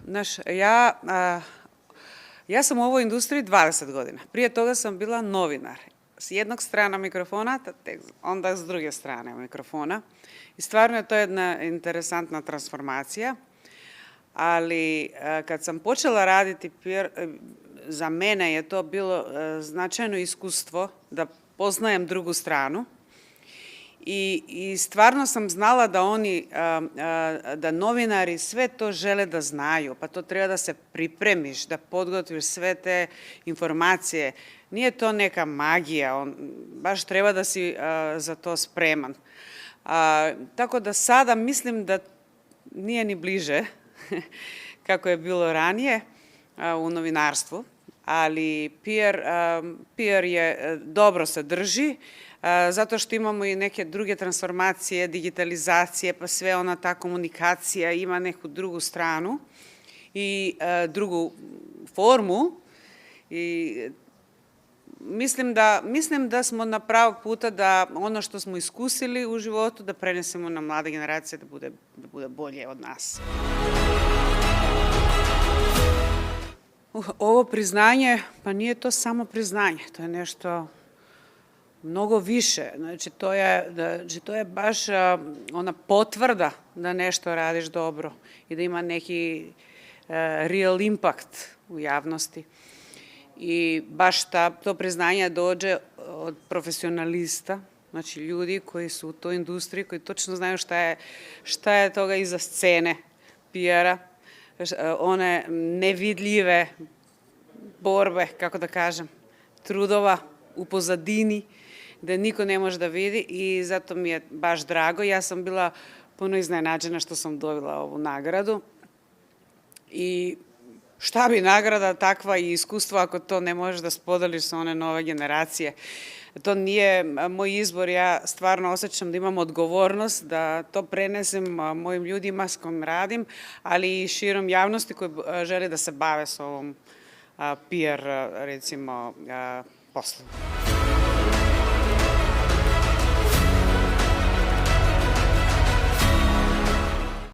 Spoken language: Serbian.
Znaš, ja sam u ovoj industriji 20 godina. Prije toga sam bila novinar. S jednog strana mikrofona, onda s druge strane mikrofona. I stvarno je to jedna interesantna transformacija. Ali kad sam počela raditi PR, za mene je to bilo značajno iskustvo da poznajem drugu stranu. I stvarno sam znala da novinari sve to žele da znaju, pa to treba da se pripremiš, da podgotoviš sve te informacije. Nije to neka magija, baš treba da si za to spreman. Tako da sada mislim da nije ni bliže kako je bilo ranije u novinarstvu, ali PR je dobro se drži, zato što imamo i neke druge transformacije, digitalizacije, pa sve ona ta komunikacija ima neku drugu stranu i drugu formu. I mislim da smo na pravog puta da ono što smo iskusili u životu da prenesemo na mlade generacije da bude bolje od nas. Ovo priznanje, pa nije to samo priznanje, to je nešto mnogo više. Znači, to je baš ona potvrda da nešto radiš dobro i da ima neki real impact u javnosti. I baš to priznanje dođe od profesionalista, znači ljudi koji su u toj industriji, koji točno znaju šta je toga iza scene PR-a, one nevidljive borbe, kako da kažem, trudova u pozadini, gde niko ne može da vidi i zato mi je baš drago. Ja sam bila puno iznenađena što sam dobila ovu nagradu i šta bi nagrada takva i iskustvo ako to ne možeš da spodeliš sa one nove generacije. To nije moj izbor, ja stvarno osjećam da imam odgovornost da to prenesem mojim ljudima s kojim radim, ali i širom javnosti koji žele da se bave s ovom PR, recimo, poslom.